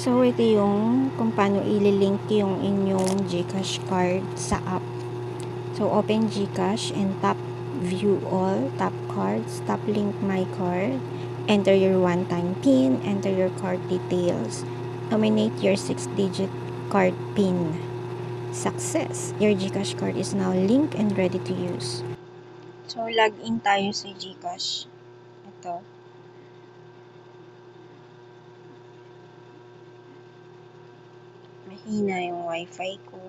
So, ito yung kung paano ililink yung inyong GCash card sa app. So, open GCash and tap View All, tap Cards, tap Link My Card, enter your one-time PIN, enter your card details, nominate your 6-digit card PIN. Success! Your GCash card is now linked and ready to use. So, log in tayo sa GCash. Ito. Mahina yung wifi ko.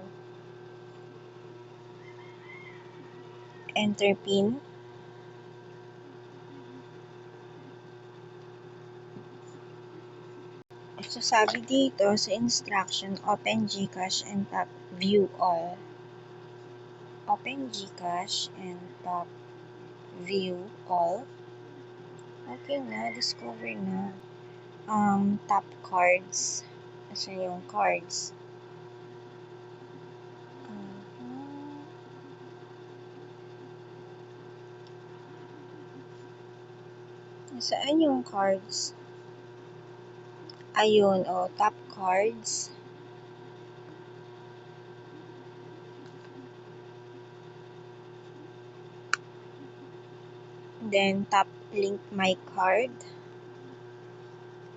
Enter PIN. So, sabi dito sa instruction, open GCash and tap View All. Open GCash and tap View All. Okay na, discover na. Tap Cards. Kasi yung cards. Saan yung cards? Ayun, tap Cards. Then, tap Link My Card.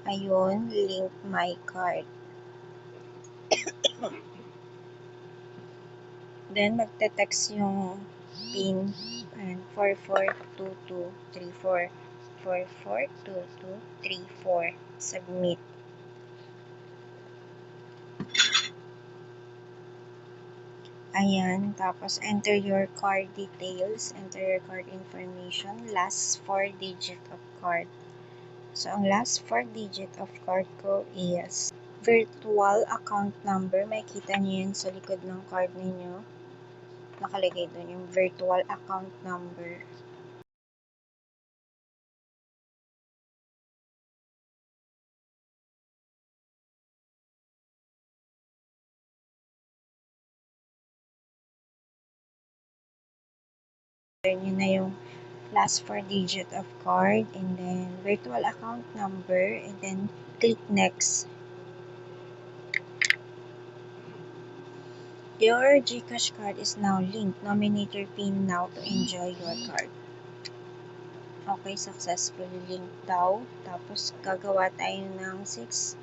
Ayun, Link My Card. Then, magte-text yung PIN. 442234. 442234. Submit. Ayan. Tapos, enter your card details. Enter your card information. Last 4 digit of card. So, ang last 4 digit of card ko is virtual account number. Makikita niyo yun sa likod ng card ninyo. Nakalagay doon yung virtual account number. Yun na yung last 4 digit of card, and then virtual account number, and then click next. Your GCash card is now linked. Nominate your PIN now to enjoy your card. Okay, successfully linked daw. Tapos, gagawa tayo ng 6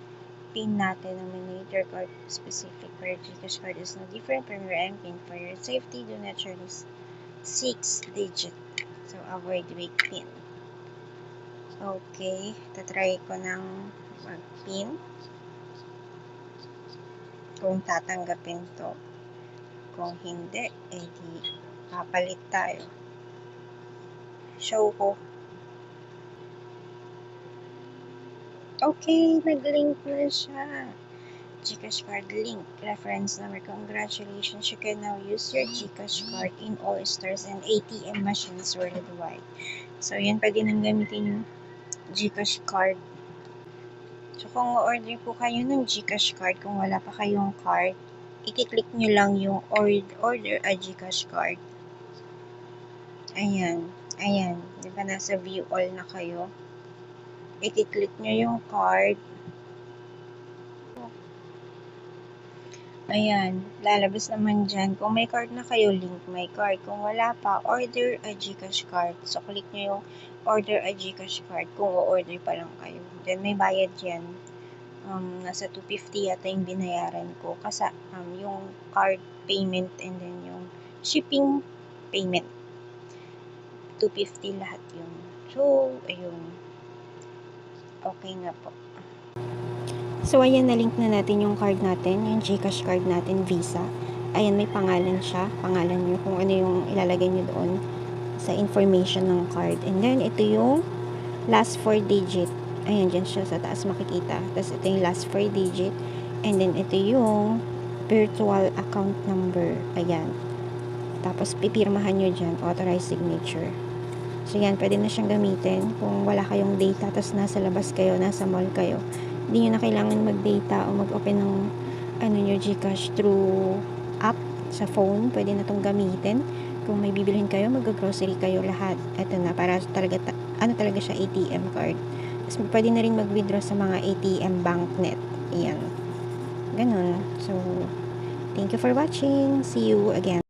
PIN natin. Nominate your card specific for your GCash card is no different from your MPIN. For your safety, do not share this 6 digit. So, avoid weak PIN. Okay, tatry ko ng mag-PIN. Kung tatanggapin to. Kung hindi, edi papalit tayo. Show ko. Okay, nag-link na siya. GCash card link. Reference number. Congratulations, you can now use your GCash card in all stores and ATM machines worldwide. So, yan pwede nang gamitin yung GCash card. So, kung order po kayo ng GCash card, kung wala pa kayong card, i-click nyo lang yung order a GCash card. Ayan. Ayan. Diba nasa view all na kayo? I-click nyo yung card. Ayan. Lalabas naman dyan. Kung may card na kayo, link my card. Kung wala pa, order a GCash card. So, click nyo yung order a GCash card kung o-order pa lang kayo. Then, may bayad yan. Nasa 250 yata yung binayaran ko. Kasi yung card payment and then yung shipping payment. 250 lahat yun. So, ayun. Okay nga po. So, ayan, na-link na natin yung card natin, yung GCash card natin, Visa. Ayan, may pangalan siya. Pangalan nyo kung ano yung ilalagay nyo doon sa information ng card. And then, ito yung last 4 digit. Ayan, dyan siya sa taas makikita. Tapos, ito yung last 4 digit. And then, ito yung virtual account number. Ayan. Tapos, pipirmahan nyo dyan, authorized signature. So, yan, pwede na siyang gamitin kung wala kayong data, tapos nasa labas kayo, nasa mall kayo. Hindi nyo na kailangan mag-data o mag-open ng nyo, GCash through app sa phone. Pwede na itong gamitin. Kung may bibilhin kayo, mag-grocery kayo lahat. Ito na, para talaga, talaga siya ATM card. Pwede na rin mag-withdraw sa mga ATM BancNet. Ayan. Ganun. So, thank you for watching. See you again.